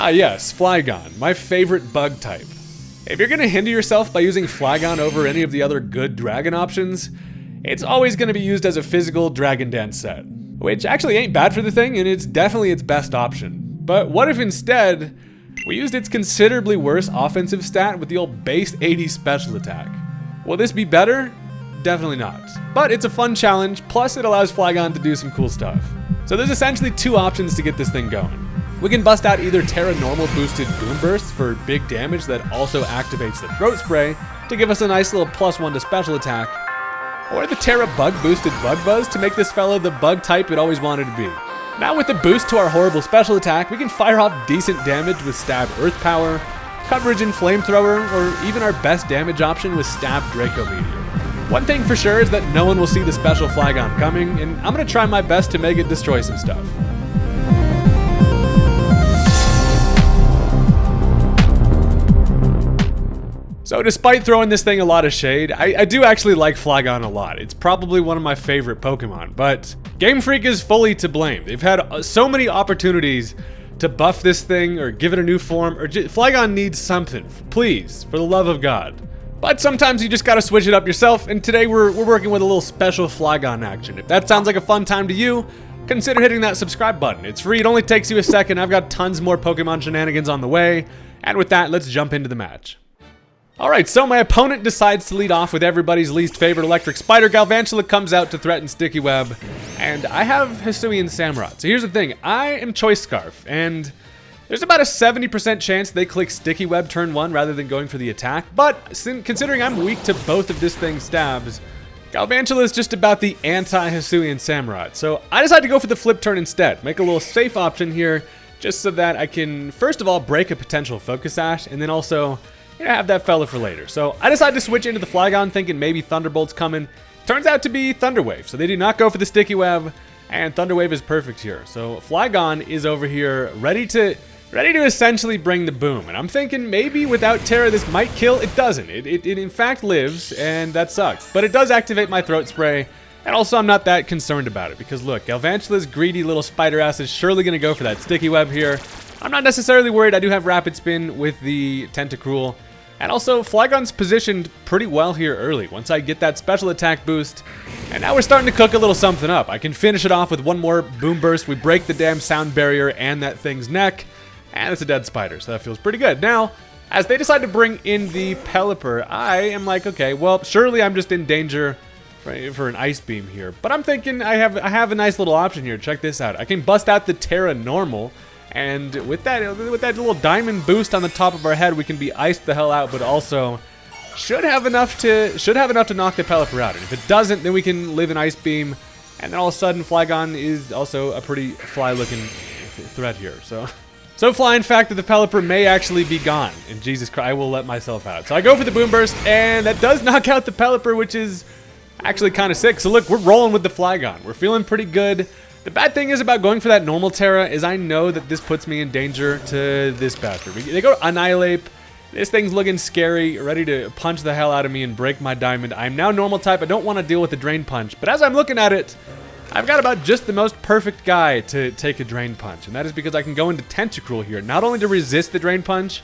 Ah yes, Flygon, my favorite bug type. If you're going to hinder yourself by using Flygon over any of the other good dragon options, it's always going to be used as a physical Dragon Dance set, which actually ain't bad for the thing, and it's definitely its best option. But what if instead, we used its considerably worse offensive stat with the old base 80 special attack? Will this be better? Definitely not. But it's a fun challenge, plus it allows Flygon to do some cool stuff. So there's essentially two options to get this thing going. We can bust out either Terra Normal boosted Boom Burst for big damage that also activates the Throat Spray to give us a nice little +1 to special attack, or the Terra Bug boosted Bug Buzz to make this fella the bug type it always wanted to be. Now with the boost to our horrible special attack, we can fire off decent damage with Stab Earth Power, coverage in Flamethrower, or even our best damage option with Stab Draco Meteor. One thing for sure is that no one will see the special Flygon coming, and I'm going to try my best to make it destroy some stuff. So despite throwing this thing a lot of shade, I do actually like Flygon a lot. It's probably one of my favorite Pokemon, but Game Freak is fully to blame. They've had so many opportunities to buff this thing or give it a new form, or Flygon needs something, please, for the love of God. But sometimes you just gotta switch it up yourself, and today we're working with a little special Flygon action. If that sounds like a fun time to you, consider hitting that subscribe button. It's free, it only takes you a second. I've got tons more Pokemon shenanigans on the way, and with that, let's jump into the match. Alright, so my opponent decides to lead off with everybody's least favorite electric spider. Galvantula comes out to threaten Sticky Web, and I have Hisuian Samurott. So here's the thing, I am Choice Scarf, and there's about a 70% chance they click Sticky Web turn 1 rather than going for the attack, but considering I'm weak to both of this thing's stabs, Galvantula is just about the anti-Hisuian Samurott. So I decided to go for the flip turn instead, make a little safe option here, just so that I can, first of all, break a potential Focus Sash, and then also have that fella for later. So I decided to switch into the Flygon thinking maybe Thunderbolt's coming. Turns out to be Thunder Wave, so they do not go for the Sticky Web, and Thunder Wave is perfect here. So Flygon is over here ready to essentially bring the boom, and I'm thinking maybe without Terra this might kill. It doesn't. It in fact lives, and that sucks. But it does activate my Throat Spray, and also I'm not that concerned about it, because look, Galvantula's greedy little spider ass is surely going to go for that Sticky Web here. I'm not necessarily worried. I do have Rapid Spin with the Tentacruel. And also, Flygon's positioned pretty well here early, once I get that special attack boost. And now we're starting to cook a little something up. I can finish it off with one more Boom Burst. We break the damn sound barrier and that thing's neck. And it's a dead spider, so that feels pretty good. Now, as they decide to bring in the Pelipper, I am like, okay, well, surely I'm just in danger for an Ice Beam here. But I'm thinking I have a nice little option here. Check this out. I can bust out the Terra Normal. And with that little diamond boost on the top of our head, we can be iced the hell out, but also should have enough to knock the Pelipper out. And if it doesn't, then we can live in Ice Beam, and then all of a sudden Flygon is also a pretty fly-looking threat here. So fly, in fact, that the Pelipper may actually be gone. And Jesus Christ, I will let myself out. So I go for the Boom Burst, and that does knock out the Pelipper, which is actually kind of sick. So look, we're rolling with the Flygon. We're feeling pretty good. The bad thing is about going for that normal Terra is I know that this puts me in danger to this bastard. They go Annihilate. This thing's looking scary, ready to punch the hell out of me and break my diamond. I'm now normal type. I don't want to deal with the Drain Punch. But as I'm looking at it, I've got about just the most perfect guy to take a Drain Punch. And that is because I can go into Tentacruel here, not only to resist the Drain Punch,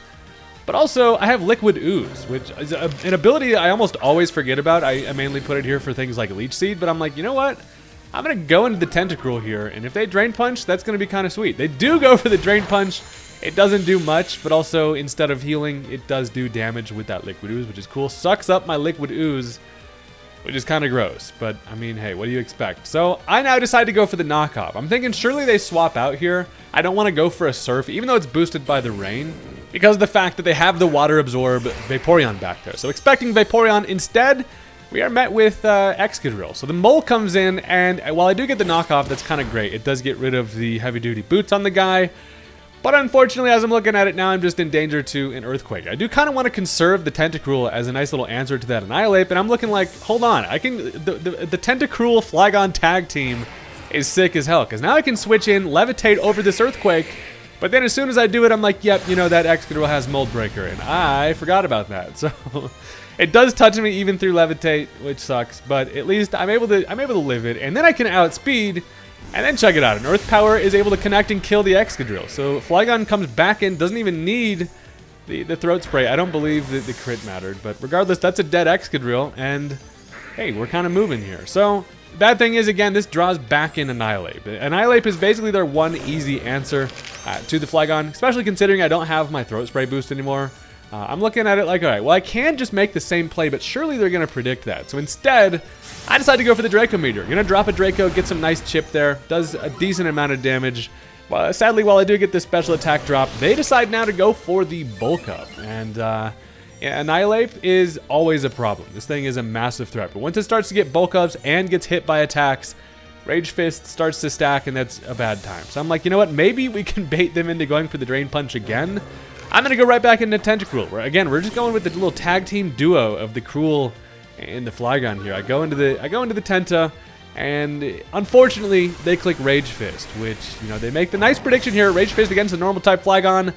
but also I have Liquid Ooze, which is an ability I almost always forget about. I mainly put it here for things like Leech Seed, but I'm like, you know what? I'm going to go into the Tentacruel here, and if they Drain Punch, that's going to be kind of sweet. They do go for the Drain Punch. It doesn't do much, but also instead of healing, it does do damage with that Liquid Ooze, which is cool. Sucks up my Liquid Ooze, which is kind of gross, but I mean, hey, what do you expect? So I now decide to go for the knockoff. I'm thinking surely they swap out here. I don't want to go for a Surf, even though it's boosted by the rain, because of the fact that they have the Water Absorb Vaporeon back there. So expecting Vaporeon instead, we are met with Excadrill. So the Mole comes in, and while I do get the knockoff, that's kind of great. It does get rid of the heavy-duty boots on the guy. But unfortunately, as I'm looking at it now, I'm just in danger to an Earthquake. I do kind of want to conserve the Tentacruel as a nice little answer to that Annihilate, but I'm looking like, hold on, I can the Tentacruel Flygon tag team is sick as hell, because now I can switch in, Levitate over this Earthquake, but then as soon as I do it, I'm like, yep, you know, that Excadrill has Mold Breaker, and I forgot about that, so... It does touch me even through Levitate, which sucks, but at least I'm able to live it, and then I can outspeed And then check it out, an Earth Power is able to connect and kill the Excadrill. So Flygon comes back in, doesn't even need the Throat Spray. I don't believe that the crit mattered, but regardless, that's a dead Excadrill, and hey, we're kind of moving here. So bad thing is, again, this draws back in Annihilate. Annihilate is basically their one easy answer to the Flygon, especially considering I don't have my Throat Spray boost anymore. I'm looking at it like, all right, well, I can just make the same play, but surely they're going to predict that. So instead, I decided to go for the Draco Meteor. Going to drop a Draco, get some nice chip there. Does a decent amount of damage. Well, sadly, while I do get this special attack drop, they decide now to go for the Bulk Up. And yeah, Annihilate is always a problem. This thing is a massive threat. But once it starts to get Bulk Ups and gets hit by attacks, Rage Fist starts to stack, and that's a bad time. So I'm like, you know what? Maybe we can bait them into going for the Drain Punch again. I'm going to go right back into Tentacruel. Again, we're just going with the little tag team duo of the Cruel and the Flygon here. I go into the Tenta, and unfortunately, they click Rage Fist, which, you know, they make the nice prediction here. Rage Fist against the normal type Flygon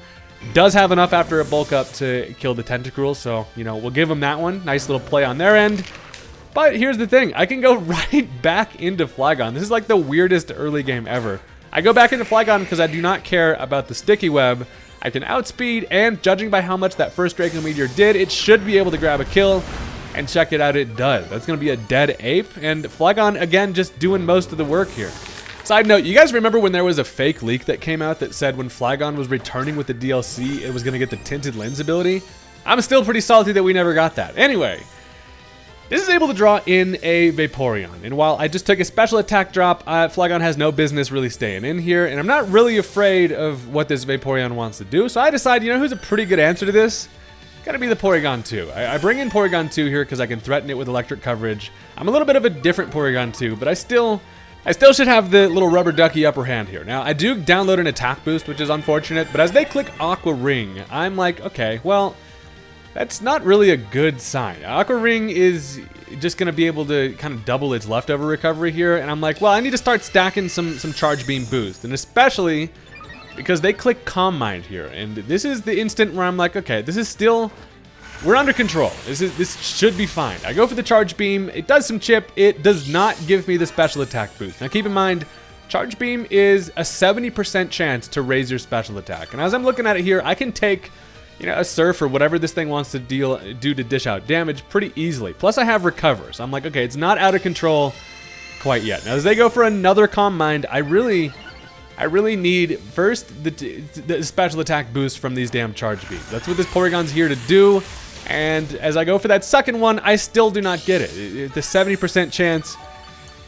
does have enough after a bulk up to kill the Tentacruel, so, you know, we'll give them that one. Nice little play on their end. But here's the thing. I can go right back into Flygon. This is like the weirdest early game ever. I go back into Flygon because I do not care about the Sticky Web. I can outspeed, and judging by how much that first Draco Meteor did, it should be able to grab a kill. And check it out, it does. That's going to be a dead ape, and Flygon, again, just doing most of the work here. Side note, you guys remember when there was a fake leak that came out that said when Flygon was returning with the DLC, it was going to get the Tinted Lens ability? I'm still pretty salty that we never got that. Anyway, this is able to draw in a Vaporeon, and while I just took a special attack drop, Flygon has no business really staying in here, and I'm not really afraid of what this Vaporeon wants to do, so I decide, you know who's a pretty good answer to this? Gotta be the Porygon 2. I bring in Porygon 2 here because I can threaten it with electric coverage. I'm a little bit of a different Porygon 2, but I still should have the little rubber ducky upper hand here. Now, I do download an attack boost, which is unfortunate, but as they click Aqua Ring, I'm like, okay, well, that's not really a good sign. Aqua Ring is just gonna be able to kind of double its leftover recovery here, and I'm like, well, I need to start stacking some Charge Beam boost, and especially because they click Calm Mind here, and this is the instant where I'm like, okay, this is still, we're under control. This should be fine. I go for the Charge Beam. It does some chip. It does not give me the special attack boost. Now keep in mind, Charge Beam is a 70% chance to raise your special attack. And as I'm looking at it here, I can take, you know, a Surf or whatever this thing wants to do to dish out damage pretty easily. Plus I have Recover, so I'm like, okay, it's not out of control quite yet. Now as they go for another Calm Mind, I really need, first, the special attack boost from these damn Charge Beams. That's what this Porygon's here to do. And as I go for that second one, I still do not get it. The 70% chance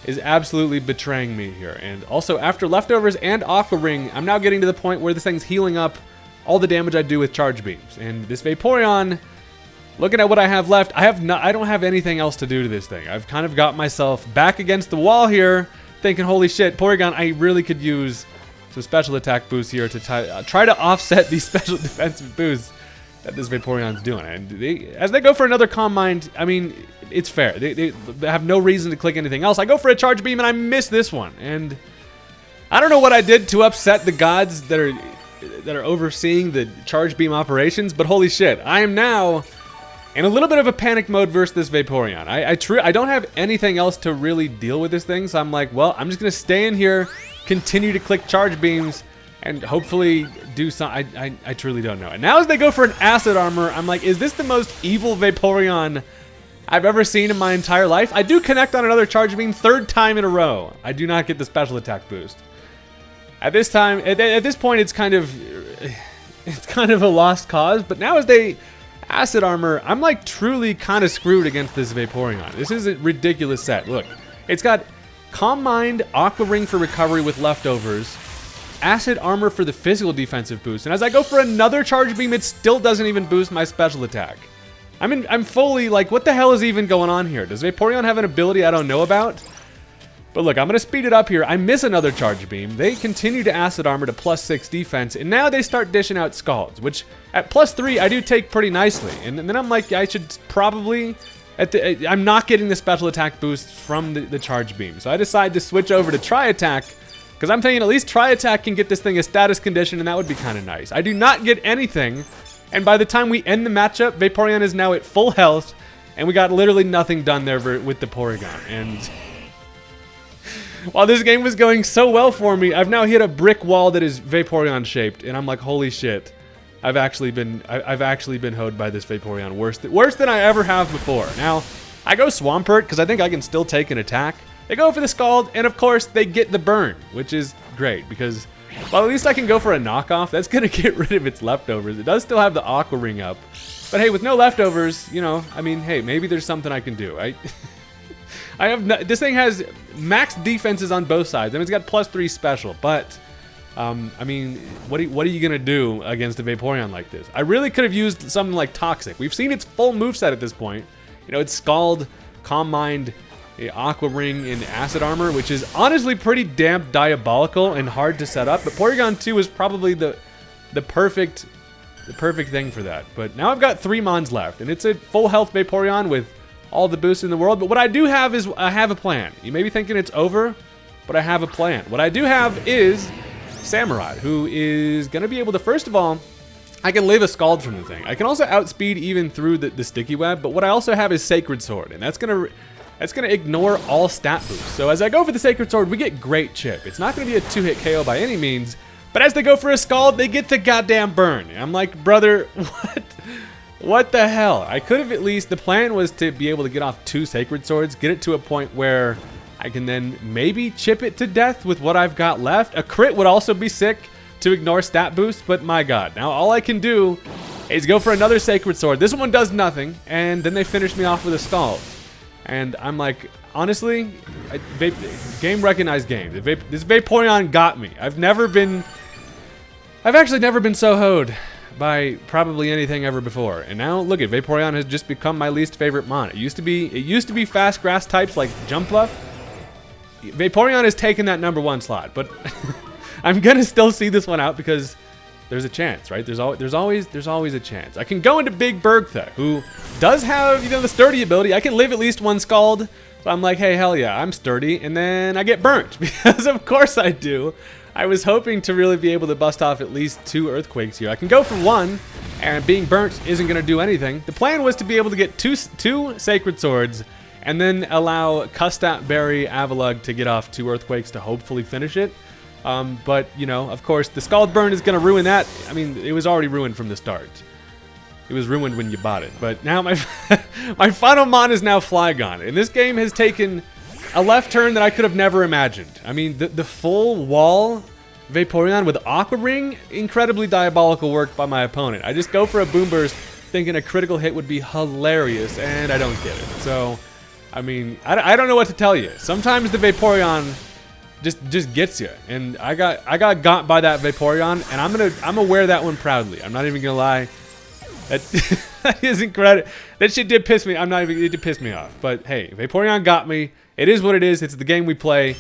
is absolutely betraying me here. And also, after Leftovers and Aqua Ring, I'm now getting to the point where this thing's healing up all the damage I do with Charge Beams. And this Vaporeon, looking at what I have left, I don't have anything else to do to this thing. I've kind of got myself back against the wall here, thinking, holy shit, Porygon, I really could use some special attack boosts here to try to offset these special defensive boosts that this Vaporeon's doing. And as they go for another Calm Mind, I mean, it's fair. They have no reason to click anything else. I go for a Charge Beam, and I miss this one. And I don't know what I did to upset the gods that are overseeing the Charge Beam operations, but holy shit, I am now in a little bit of a panic mode versus this Vaporeon. I don't have anything else to really deal with this thing, so I'm like, well, I'm just going to stay in here, continue to click Charge Beams, and hopefully do some. I truly don't know. And now as they go for an Acid Armor, I'm like, is this the most evil Vaporeon I've ever seen in my entire life? I do connect on another Charge Beam, third time in a row. I do not get the special attack boost. At this time, at this point, it's kind of a lost cause. But now as they Acid Armor, I'm like truly kind of screwed against this Vaporeon. This is a ridiculous set. Look, it's got Calm Mind, Aqua Ring for recovery with Leftovers, Acid Armor for the physical defensive boost, and as I go for another Charge Beam, it still doesn't even boost my special attack. I'm fully like, what the hell is even going on here? Does Vaporeon have an ability I don't know about? But look, I'm going to speed it up here. I miss another Charge Beam. They continue to Acid Armor to +6 defense, and now they start dishing out Scalds, which at +3 I do take pretty nicely. And then I'm like, I should probably... I'm not getting the special attack boost from the Charge Beam, so I decide to switch over to Tri-Attack, because I'm thinking at least Tri-Attack can get this thing a status condition, and that would be kind of nice. I do not get anything, and by the time we end the matchup, Vaporeon is now at full health, and we got literally nothing done there with the Porygon. And While this game was going so well for me, I've now hit a brick wall that is Vaporeon shaped, and I'm like, holy shit. I've actually been hoed by this Vaporeon worse than I ever have before. Now, I go Swampert because I think I can still take an attack. They go for the Scald, and of course, they get the burn, which is great because, well, at least I can go for a knockoff. That's going to get rid of its leftovers. It does still have the Aqua Ring up. But hey, with no leftovers, you know, I mean, hey, maybe there's something I can do. This thing has max defenses on both sides. I mean, it's got +3 special, but, I mean, what are you going to do against a Vaporeon like this? I really could have used something like Toxic. We've seen its full moveset at this point. You know, it's Scald, Calm Mind, Aqua Ring, and Acid Armor, which is honestly pretty damn diabolical and hard to set up. But Porygon 2 is probably the perfect thing for that. But now I've got 3 Mons left, and it's a full health Vaporeon with all the boosts in the world. But what I do have is I have a plan. You may be thinking it's over, but I have a plan. What I do have is Samurott, who is going to be able to, first of all, I can live a Scald from the thing. I can also outspeed even through the Sticky Web, but what I also have is Sacred Sword, and that's gonna ignore all stat boosts. So as I go for the Sacred Sword, we get great chip. It's not gonna be a 2-hit KO by any means, but as they go for a Scald, they get the goddamn burn. I'm like, brother, what the hell? I could have at least, the plan was to be able to get off 2 Sacred Swords, get it to a point where I can then maybe chip it to death with what I've got left. A crit would also be sick to ignore stat boost, but my god. Now all I can do is go for another Sacred Sword. This one does nothing, and then they finish me off with a Scald. And I'm like, honestly, game recognized game. This Vaporeon got me. I've actually never been so hoed by probably anything ever before. And now look at Vaporeon has just become my least favorite mon. It used to be fast grass types like Jump Buff. Vaporeon has taken that #1 slot, but I'm gonna still see this one out because there's a chance, right? There's always a chance. I can go into Big Bergtha, who does have, you know, the sturdy ability. I can live at least 1 Scald. So I'm like, hey, hell yeah, I'm sturdy, and then I get burnt because of course I do. I was hoping to really be able to bust off at least 2 Earthquakes here. I can go for 1, and being burnt isn't gonna do anything. The plan was to be able to get two Sacred Swords, and then allow Custat, Berry, Avalugg to get off 2 Earthquakes to hopefully finish it. But, you know, of course, the Scald Burn is going to ruin that. I mean, it was already ruined from the start. It was ruined when you bought it. But now my final mon is now Flygon. And this game has taken a left turn that I could have never imagined. I mean, the full wall Vaporeon with Aqua Ring, incredibly diabolical work by my opponent. I just go for a Boom Burst thinking a critical hit would be hilarious, and I don't get it. So, I mean, I don't know what to tell you. Sometimes the Vaporeon just gets you, and I got by that Vaporeon, and I'm gonna wear that one proudly. I'm not even gonna lie. That isn't credit. That shit did piss me. It did piss me off. But hey, Vaporeon got me. It is what it is. It's the game we play.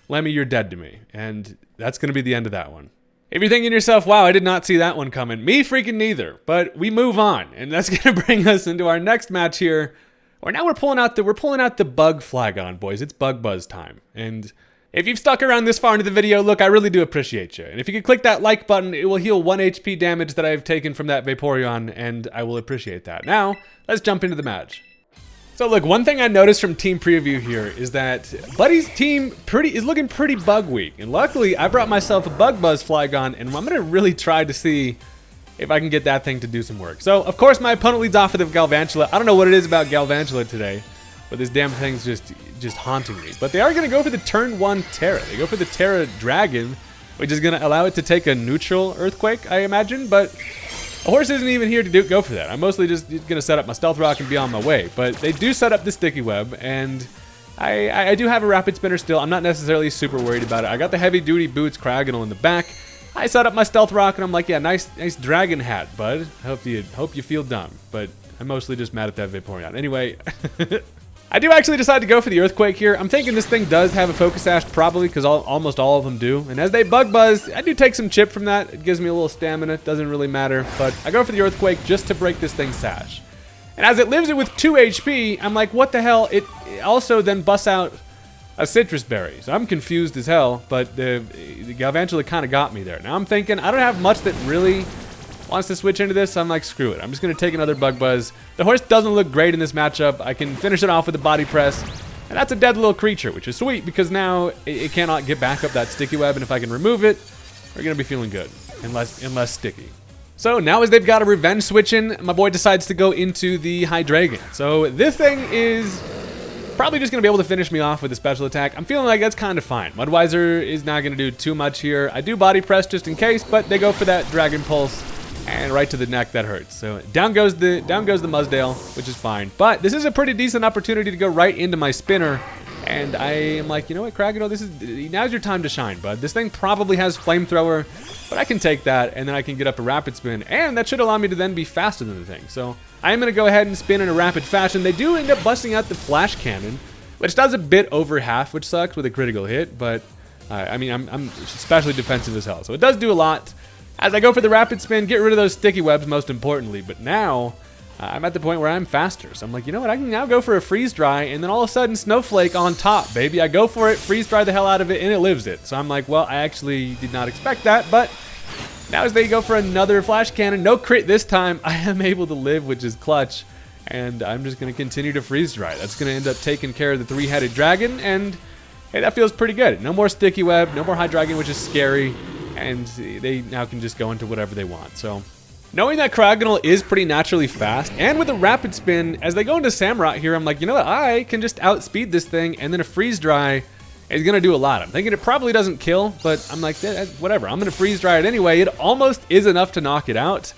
Lemmy, you're dead to me, and that's gonna be the end of that one. If you're thinking to yourself, wow, I did not see that one coming. Me freaking neither. But we move on, and that's gonna bring us into our next match here. Or now we're pulling out the bug Flygon, boys. It's bug buzz time, and if you've stuck around this far into the video, look, I really do appreciate you. And if you could click that like button, it will heal 1 HP damage that I've taken from that Vaporeon, and I will appreciate that. Now, let's jump into the match. So look, one thing I noticed from team preview here is that Buddy's team is looking pretty bug weak. And luckily, I brought myself a Bug Buzz Flygon, and I'm gonna really try to see if I can get that thing to do some work. So, of course, my opponent leads off with a Galvantula. I don't know what it is about Galvantula today, but this damn thing's just haunting me. But they are going to go for the turn 1 Terra. They go for the Terra Dragon, which is going to allow it to take a neutral Earthquake, I imagine. But a horse isn't even here to go for that. I'm mostly just going to set up my Stealth Rock and be on my way. But they do set up the Sticky Web, and I do have a Rapid Spinner still. I'm not necessarily super worried about it. I got the Heavy Duty Boots Cragonal in the back. I set up my Stealth Rock, and I'm like, yeah, nice dragon hat, bud. I hope you feel dumb. But I'm mostly just mad at that Vaporeon. Anyway, I do actually decide to go for the Earthquake here. I'm thinking this thing does have a Focus Sash, probably, because almost all of them do. And as they Bug Buzz, I do take some chip from that. It gives me a little stamina. It doesn't really matter. But I go for the Earthquake just to break this thing's Sash. And as it lives it with 2 HP, I'm like, what the hell? It also then busts out a Citrus Berry. So I'm confused as hell, but the Galvantula kind of got me there. Now I'm thinking, I don't have much that really wants to switch into this, so I'm like, screw it. I'm just going to take another Bug Buzz. The horse doesn't look great in this matchup. I can finish it off with a Body Press. And that's a dead little creature, which is sweet because now it cannot get back up that sticky web, and if I can remove it, we're gonna be feeling good and less sticky. So now as they've got a revenge switch in, my boy decides to go into the Hydreigon. So this thing is probably just gonna be able to finish me off with a special attack. I'm feeling like that's kind of fine. Mudweiser is not gonna do too much here. I do body press just in case, but they go for that Dragon Pulse, and right to the neck, that hurts. So down goes the Mudsdale, which is fine. But this is a pretty decent opportunity to go right into my spinner. And I am like, you know what, Cragado, now's your time to shine, bud. This thing probably has Flamethrower, but I can take that, and then I can get up a Rapid Spin, and that should allow me to then be faster than the thing. So I am going to go ahead and spin in a rapid fashion. They do end up busting out the Flash Cannon, which does a bit over half, which sucks with a critical hit, but I mean, I'm especially defensive as hell, so it does do a lot. As I go for the Rapid Spin, get rid of those sticky webs most importantly, but now I'm at the point where I'm faster. So I'm like, you know what, I can now go for a Freeze Dry, and then all of a sudden Snowflake on top, baby. I go for it, Freeze Dry the hell out of it, and it lives it. So I'm like, well, I actually did not expect that, but now as they go for another Flash Cannon, no crit this time, I am able to live, which is clutch, and I'm just going to continue to Freeze Dry. That's going to end up taking care of the three-headed dragon, and hey, that feels pretty good. No more sticky web, no more Hydreigon, which is scary, and they now can just go into whatever they want. So knowing that Cryogonal is pretty naturally fast, and with a Rapid Spin, as they go into Samurott here, I'm like, you know what, I can just outspeed this thing, and then a Freeze Dry is going to do a lot. I'm thinking it probably doesn't kill, but I'm like, whatever, I'm going to Freeze Dry it anyway. It almost is enough to knock it out,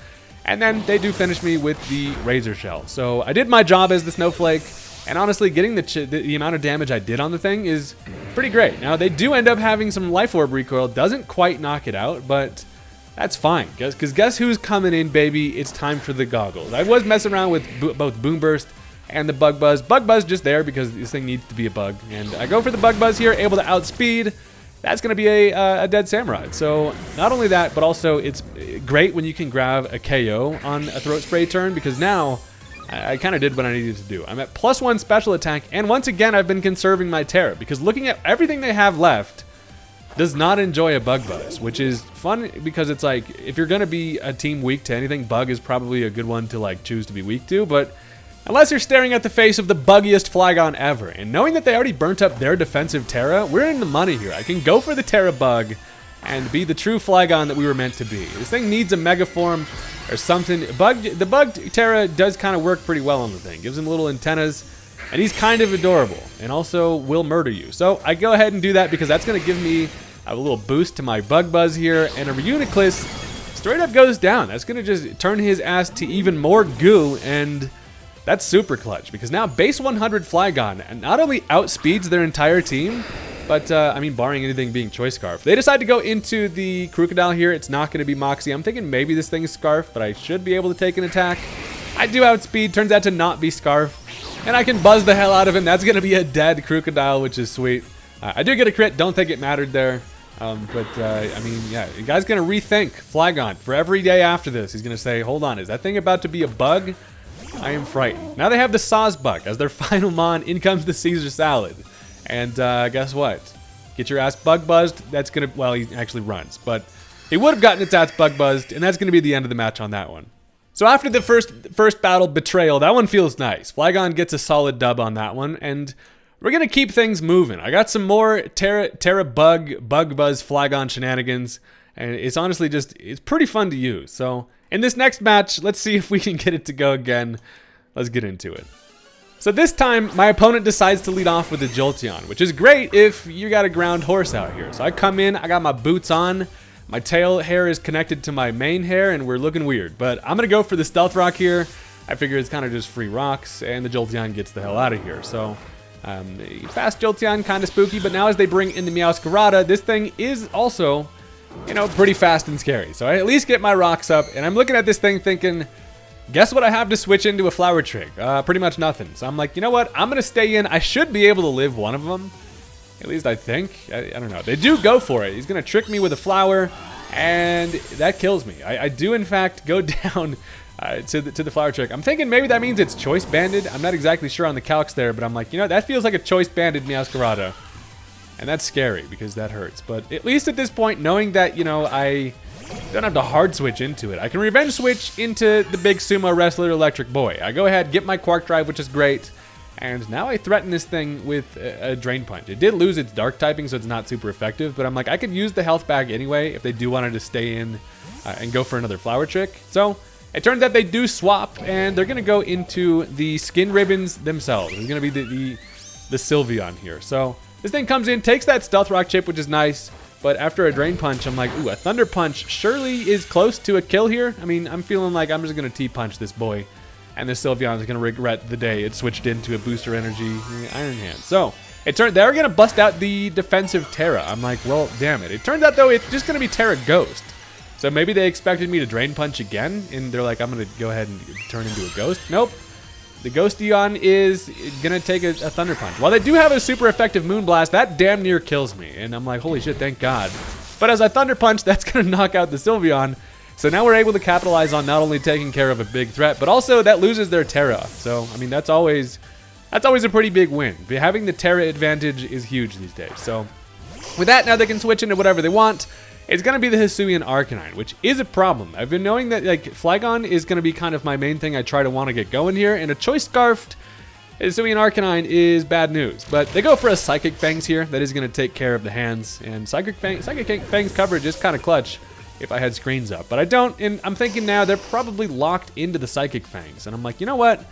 and then they do finish me with the Razor Shell. So I did my job as the Snowflake, and honestly, getting the amount of damage I did on the thing is pretty great. Now, they do end up having some Life Orb recoil. Doesn't quite knock it out, but that's fine, because guess who's coming in, baby? It's time for the goggles. I was messing around with both Boom Burst and the Bug Buzz. Bug Buzz just there because this thing needs to be a bug. And I go for the Bug Buzz here, able to outspeed. That's going to be a dead Samurott. So not only that, but also it's great when you can grab a KO on a Throat Spray turn, because now I kind of did what I needed to do. I'm at +1 special attack, and once again, I've been conserving my Terra, because looking at everything they have left, does not enjoy a Bug Buzz, which is fun because it's like, if you're going to be a team weak to anything, Bug is probably a good one to like choose to be weak to, but unless you're staring at the face of the buggiest Flygon ever, and knowing that they already burnt up their defensive Terra, we're in the money here. I can go for the Terra Bug and be the true Flygon that we were meant to be. This thing needs a Mega Form or something. The Bug Terra does kind of work pretty well on the thing. Gives him little antennas, and he's kind of adorable, and also will murder you. So I go ahead and do that because that's going to give me a little boost to my Bug Buzz here, and a Reuniclus straight up goes down. That's going to just turn his ass to even more goo, and that's super clutch, because now base 100 Flygon not only outspeeds their entire team, but I mean, barring anything being Choice Scarf. They decide to go into the Crocodile here. It's not going to be Moxie. I'm thinking maybe this thing is Scarf, but I should be able to take an attack. I do outspeed. Turns out to not be Scarf, and I can buzz the hell out of him. That's going to be a dead Crocodile, which is sweet. I do get a crit. Don't think it mattered there. I mean, yeah, the guy's going to rethink Flygon for every day after this. He's going to say, hold on, is that thing about to be a bug? I am frightened. Now they have the Sawsbuck as their final mon. In comes the Caesar Salad. And guess what? Get your ass bug buzzed. That's going to, well, he actually runs. But he would have gotten its ass bug buzzed, and that's going to be the end of the match on that one. So after the first battle, Betrayal, that one feels nice. Flygon gets a solid dub on that one, and we're going to keep things moving. I got some more Terra Bug Buzz Flygon shenanigans, and it's honestly just, it's pretty fun to use. So in this next match, let's see if we can get it to go again. Let's get into it. So this time, my opponent decides to lead off with a Jolteon, which is great if you got a ground horse out here. So I come in, I got my boots on, my tail hair is connected to my mane hair, and we're looking weird. But I'm going to go for the Stealth Rock here. I figure it's kind of just free rocks, and the Jolteon gets the hell out of here. So fast Jolteon, kind of spooky, but now as they bring in the Meowscarada, this thing is also, you know, pretty fast and scary. So I at least get my rocks up, and I'm looking at this thing thinking, guess what I have to switch into a Flower Trick? Pretty much nothing. So I'm like, you know what? I'm going to stay in. I should be able to live one of them. At least I think. I don't know. They do go for it. He's going to trick me with a flower, and that kills me. I do, in fact, go down to the Flower Trick. I'm thinking maybe that means it's Choice Banded. I'm not exactly sure on the calcs there, but I'm like, you know, that feels like a Choice Banded Meowscarada. And that's scary because that hurts. But at least at this point, knowing that, you know, I don't have to hard switch into it. I can revenge switch into the big sumo wrestler Electric Boy. I go ahead, get my Quark Drive, which is great. And now I threaten this thing with a Drain Punch. It did lose its Dark typing, so it's not super effective, but I'm like, I could use the health back anyway if they do want to stay in and go for another Flower Trick. So it turns out they do swap, and they're going to go into the Skin Ribbons themselves. It's going to be the Sylveon here. So this thing comes in, takes that Stealth Rock chip, which is nice, but after a Drain Punch, I'm like, ooh, a Thunder Punch surely is close to a kill here. I mean, I'm feeling like I'm just going to T-Punch this boy, and this Sylveon is going to regret the day it switched into a Booster Energy Iron Hand. So it turned, they're going to bust out the defensive Terra. I'm like, well, damn it. It turns out, though, it's just going to be Terra Ghost. So maybe they expected me to Drain Punch again, and they're like, I'm going to go ahead and turn into a Ghost. Nope. The Ghosteon is going to take a Thunder Punch. While they do have a super effective Moonblast, that damn near kills me. And I'm like, holy shit, thank God. But as I Thunder Punch, that's going to knock out the Sylveon. So now we're able to capitalize on not only taking care of a big threat, but also that loses their Terra. So, I mean, that's always a pretty big win. But having the Terra advantage is huge these days. So with that, now they can switch into whatever they want. It's going to be the Hisuian Arcanine, which is a problem. I've been knowing that like Flygon is going to be kind of my main thing I try to want to get going here, and a Choice Scarfed Hisuian Arcanine is bad news. But they go for a Psychic Fangs here. That is going to take care of the hands, and Psychic Fangs coverage is kind of clutch if I had screens up. But I don't, and I'm thinking now they're probably locked into the Psychic Fangs, and I'm like, you know what?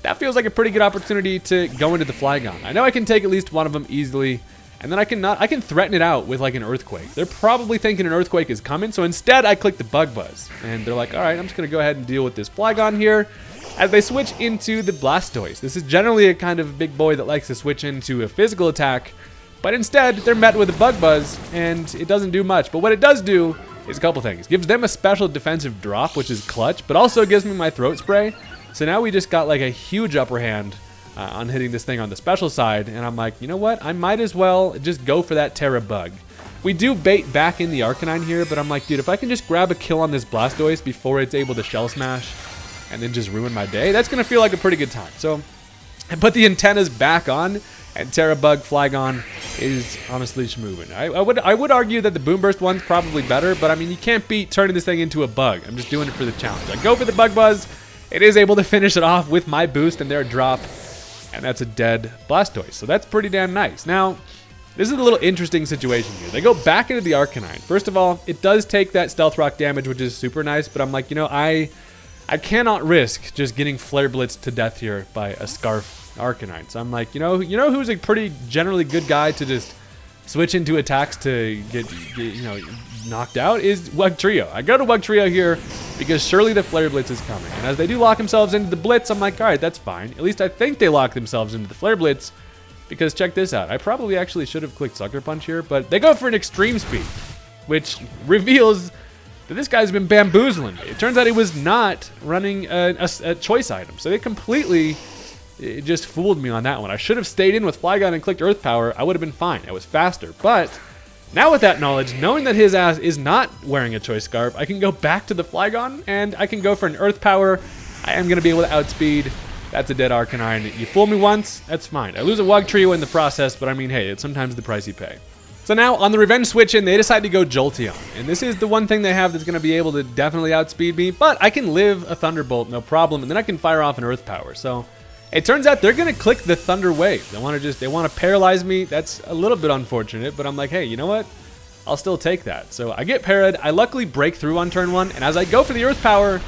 That feels like a pretty good opportunity to go into the Flygon. I know I can take at least one of them easily, and then I can threaten it out with like an Earthquake. They're probably thinking an Earthquake is coming, so instead I click the Bug Buzz. And they're like, all right, I'm just going to go ahead and deal with this Flygon here as they switch into the Blastoise. This is generally a kind of big boy that likes to switch into a physical attack, but instead they're met with a Bug Buzz, and it doesn't do much. But what it does do is a couple things. It gives them a special defensive drop, which is clutch, but also gives me my Throat Spray. So now we just got like a huge upper hand on hitting this thing on the special side, and I'm like, you know what? I might as well just go for that Terra Bug. We do bait back in the Arcanine here, but I'm like, dude, if I can just grab a kill on this Blastoise before it's able to Shell Smash and then just ruin my day, that's going to feel like a pretty good time. So I put the antennas back on, and Terra Bug Flygon is honestly schmoovin'. I would argue that the Boom Burst one's probably better, but I mean, you can't beat turning this thing into a bug. I'm just doing it for the challenge. I go for the Bug Buzz. It is able to finish it off with my boost and their drop. And that's a dead Blastoise. So that's pretty damn nice. Now, this is a little interesting situation here. They go back into the Arcanine. First of all, it does take that Stealth Rock damage, which is super nice. But I'm like, you know, I cannot risk just getting Flare Blitz to death here by a Scarf Arcanine. So I'm like, you know who's a pretty generally good guy to just switch into attacks to get knocked out is Wugtrio. I go to Wugtrio here because surely the Flare Blitz is coming. And as they do lock themselves into the Blitz, I'm like, all right, that's fine. At least I think they lock themselves into the Flare Blitz, because check this out. I probably actually should have clicked Sucker Punch here, but they go for an Extreme Speed, which reveals that this guy's been bamboozling me. It turns out he was not running a choice item, so they completely just fooled me on that one. I should have stayed in with Flygon and clicked Earth Power. I would have been fine. I was faster, but now with that knowledge, knowing that his ass is not wearing a Choice Scarf, I can go back to the Flygon, and I can go for an Earth Power. I am going to be able to outspeed. That's a dead Arcanine. You fool me once, that's fine. I lose a Wugtrio in the process, but I mean, hey, it's sometimes the price you pay. So now, on the Revenge Switch in, they decide to go Jolteon. And this is the one thing they have that's going to be able to definitely outspeed me, but I can live a Thunderbolt, no problem, and then I can fire off an Earth Power. So it turns out they're going to click the Thunder Wave. They want to paralyze me. That's a little bit unfortunate, but I'm like, hey, you know what? I'll still take that. So I get parried. I luckily break through on turn 1, and as I go for the Earth Power,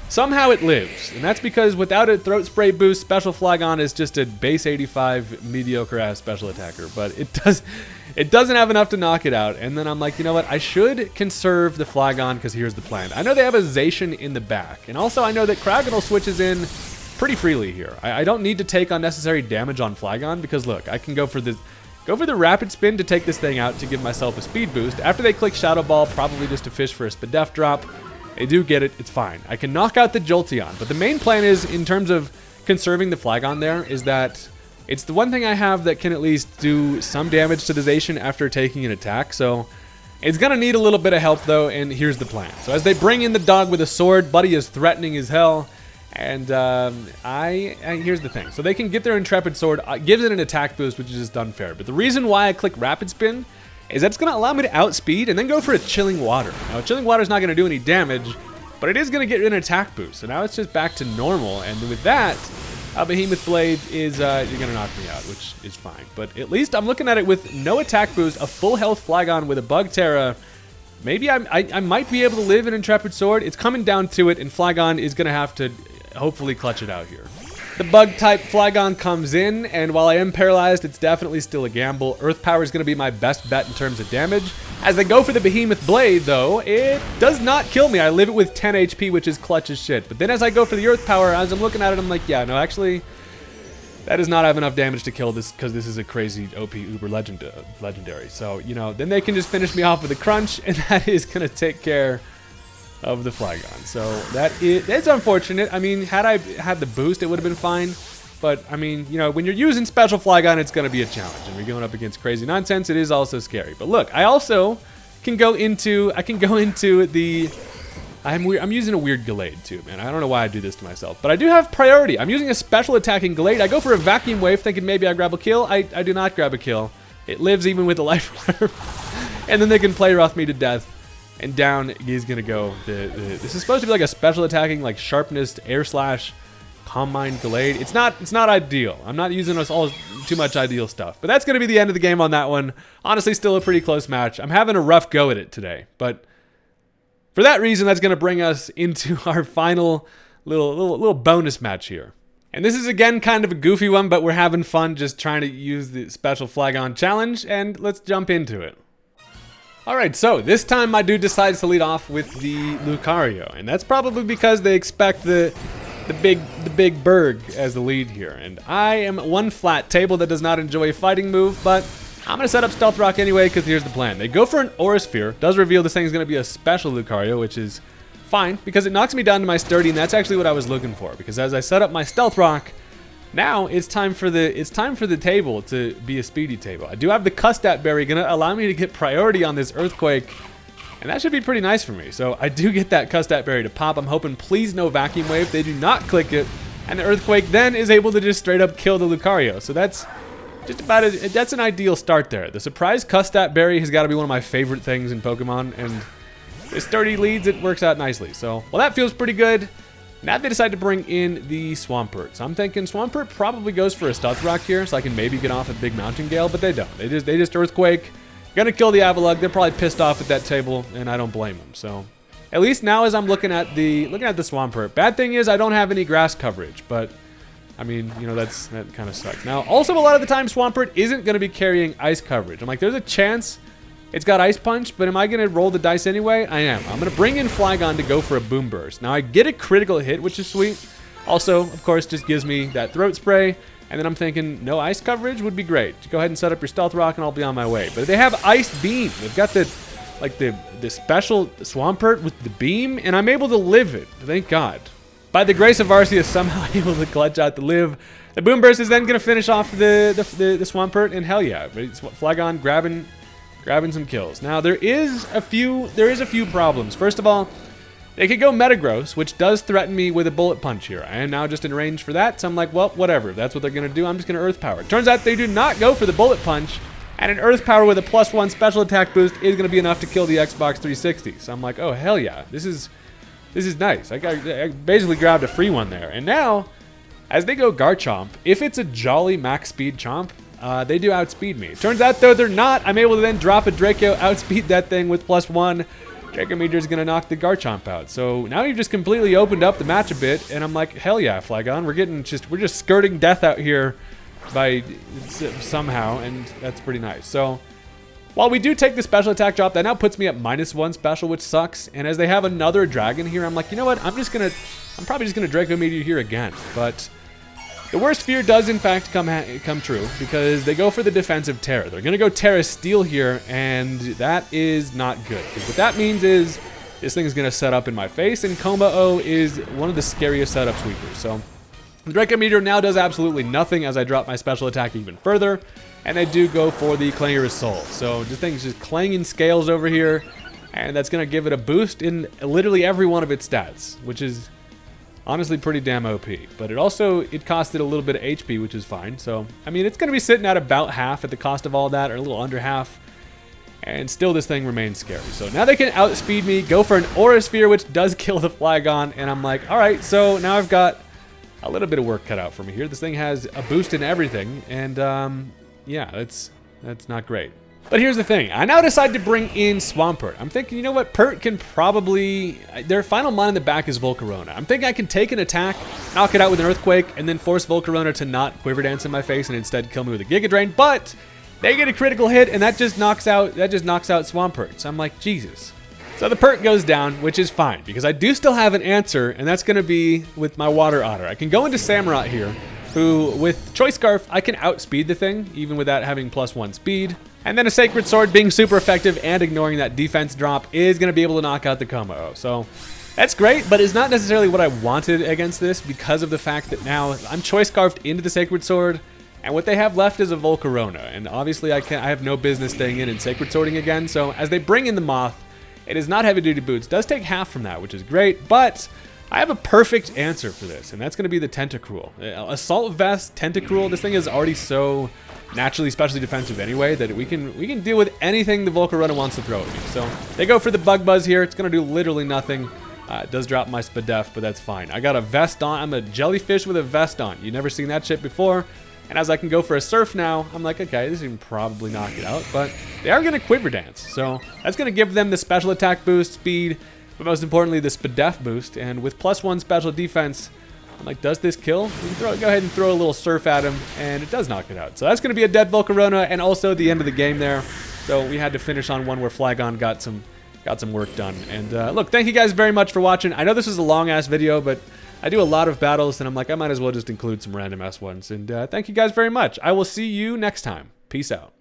somehow it lives. And that's because without a Throat Spray boost, Special Flygon is just a base 85 mediocre ass special attacker, but it doesn't have enough to knock it out. And then I'm like, you know what? I should conserve the Flygon, because here's the plan. I know they have a Zacian in the back, and also I know that Craggle switches in pretty freely here. I don't need to take unnecessary damage on Flygon, because look, I can go for the Rapid Spin to take this thing out to give myself a speed boost. After they click Shadow Ball, probably just to fish for a Spadef drop. They do get it, it's fine. I can knock out the Jolteon, but the main plan is, in terms of conserving the Flygon there, is that it's the one thing I have that can at least do some damage to the Zacian after taking an attack. So it's gonna need a little bit of help though, and here's the plan. So as they bring in the dog with a sword, Buddy is threatening as hell. And here's the thing. So they can get their Intrepid Sword, gives it an attack boost, which is just unfair. But the reason why I click Rapid Spin is that's going to allow me to outspeed and then go for a Chilling Water. Now, Chilling Water is not going to do any damage, but it is going to get an attack boost. So now it's just back to normal. And with that, Behemoth Blade is, you're gonna knock me out, which is fine. But at least I'm looking at it with no attack boost, a full health Flygon with a Bug Terra. Maybe I might be able to live an Intrepid Sword. It's coming down to it, and Flygon is gonna have to hopefully clutch it out here. The bug type Flygon comes in, and while I am paralyzed, it's definitely still a gamble. Earth Power is going to be my best bet in terms of damage. As they go for the Behemoth Blade, though, it does not kill me. I live it with 10 HP, which is clutch as shit. But then as I go for the Earth Power, as I'm looking at it, I'm like, yeah, no, actually, that does not have enough damage to kill this, because this is a crazy OP Uber legendary. So, you know, then they can just finish me off with a Crunch, and that is going to take care of the Flygon. So that's unfortunate. I mean, had I had the boost, it would have been fine. But I mean, you know, when you're using special Flygon, it's going to be a challenge. And we're going up against crazy nonsense. It is also scary. But look, I also can go into the. I'm using a weird Gallade too, man. I don't know why I do this to myself, but I do have priority. I'm using a special attacking Gallade. I go for a Vacuum Wave, thinking maybe I grab a kill. I do not grab a kill. It lives even with the Life Orb, and then they can play rough me to death. And down is gonna go. This is supposed to be like a special attacking, like Sharpness, Air Slash, Calm Mind, Gallade. It's not ideal. I'm not using us all too much ideal stuff. But that's gonna be the end of the game on that one. Honestly, still a pretty close match. I'm having a rough go at it today, but for that reason, that's gonna bring us into our final little bonus match here. And this is again kind of a goofy one, but we're having fun just trying to use the special Flygon challenge, and let's jump into it. Alright, so this time my dude decides to lead off with the Lucario, and that's probably because they expect the big Berg as the lead here. And I am one flat table that does not enjoy a fighting move, but I'm going to set up Stealth Rock anyway, because here's the plan. They go for an Aura Sphere, does reveal this thing is going to be a special Lucario, which is fine, because it knocks me down to my Sturdy, and that's actually what I was looking for, because as I set up my Stealth Rock, now it's time for the table to be a speedy table. I do have the Custat Berry, gonna allow me to get priority on this Earthquake, and that should be pretty nice for me. So I do get that Custat Berry to pop. I'm hoping please no Vacuum Wave. They do not click it, and the Earthquake then is able to just straight up kill the Lucario. So that's just about it. That's an ideal start there. The surprise Custat Berry has got to be one of my favorite things in Pokemon, and the Sturdy leads, it works out nicely. So, well, that feels pretty good. Now they decide to bring in the Swampert. So I'm thinking Swampert probably goes for a Stealth Rock here, so I can maybe get off a big Mountain Gale, but they don't. They just Earthquake. Gonna kill the Avalugg. They're probably pissed off at that table, and I don't blame them. So at least now as I'm looking at the Swampert. Bad thing is I don't have any grass coverage, but I mean, you know, that kind of sucks. Now, also a lot of the time Swampert isn't gonna be carrying ice coverage. I'm like, there's a chance it's got Ice Punch, but am I going to roll the dice anyway? I am. I'm going to bring in Flygon to go for a Boom Burst. Now, I get a critical hit, which is sweet. Also, of course, just gives me that Throat Spray. And then I'm thinking, no ice coverage would be great. Go ahead and set up your Stealth Rock, and I'll be on my way. But they have Ice Beam. They've got the special Swampert with the beam, and I'm able to live it. Thank God. By the grace of Arceus, somehow able to clutch out the live. The Boom Burst is then going to finish off the Swampert, and hell yeah. Flygon grabbing some kills. Now there is a few problems. First of all, they could go Metagross, which does threaten me with a Bullet Punch here. I am now just in range for that, so I'm like, well, whatever. If that's what they're gonna do, I'm just gonna Earth Power. Turns out they do not go for the Bullet Punch, and an Earth Power with a +1 special attack boost is gonna be enough to kill the Xbox 360. So I'm like, oh hell yeah, this is nice. I basically grabbed a free one there, and now as they go Garchomp, if it's a Jolly max speed Chomp, they do outspeed me. Turns out, though, they're not. I'm able to then drop a Draco, outspeed that thing with +1. Draco Meteor is going to knock the Garchomp out. So now you've just completely opened up the match a bit, and I'm like, hell yeah, Flygon. We're just skirting death out here by somehow, and that's pretty nice. So while we do take the special attack drop, that now puts me at -1 special, which sucks. And as they have another dragon here, I'm like, you know what? I'm probably just going to Draco Meteor here again. But the worst fear does, in fact, come true, because they go for the defensive Terra. They're going to go Terra Steel here, and that is not good. Because what that means is this thing is going to set up in my face, and Komba-O is one of the scariest setup sweepers. So the Draco Meteor now does absolutely nothing as I drop my special attack even further, and I do go for the Clangorous Soul. So this thing's just clanging scales over here, and that's going to give it a boost in literally every one of its stats, which is honestly pretty damn OP. But it costed a little bit of HP, which is fine. So, I mean, it's going to be sitting at about half at the cost of all that, or a little under half. And still this thing remains scary. So now they can outspeed me, go for an Aura Sphere, which does kill the Flygon. And I'm like, all right, so now I've got a little bit of work cut out for me here. This thing has a boost in everything, and yeah, that's not great. But here's the thing. I now decide to bring in Swampert. I'm thinking, you know what? Pert can probably... Their final mon in the back is Volcarona. I'm thinking I can take an attack, knock it out with an Earthquake, and then force Volcarona to not Quiver Dance in my face and instead kill me with a Giga Drain. But they get a critical hit, and that just knocks out Swampert. So I'm like, Jesus. So the Pert goes down, which is fine, because I do still have an answer, and that's going to be with my Water Otter. I can go into Samurott here, who, with Choice Scarf, I can outspeed the thing, even without having +1 speed. And then a Sacred Sword being super effective and ignoring that defense drop is going to be able to knock out the Como. So that's great, but it's not necessarily what I wanted against this because of the fact that now I'm Choice Scarfed into the Sacred Sword, and what they have left is a Volcarona. And obviously I have no business staying in and Sacred Swording again. So as they bring in the Moth, it is not heavy duty boots. It does take half from that, which is great, but I have a perfect answer for this, and that's going to be the Tentacruel. Assault Vest, Tentacruel, this thing is already so naturally specially defensive anyway that we can deal with anything the Volcarona wants to throw at me. So they go for the Bug Buzz here. It's going to do literally nothing. It does drop my Spadef, but that's fine. I got a vest on. I'm a jellyfish with a vest on. You've never seen that shit before. And as I can go for a Surf now, I'm like, okay, this can probably knock it out, but they are going to Quiver Dance. So that's going to give them the special attack boost, speed, but most importantly, the Spadef boost. And with +1 special defense, I'm like, does this kill? We can go ahead and throw a little Surf at him, and it does knock it out. So that's going to be a dead Volcarona, and also the end of the game there. So we had to finish on one where Flygon got some work done. And look, thank you guys very much for watching. I know this was a long-ass video, but I do a lot of battles, and I'm like, I might as well just include some random-ass ones. And thank you guys very much. I will see you next time. Peace out.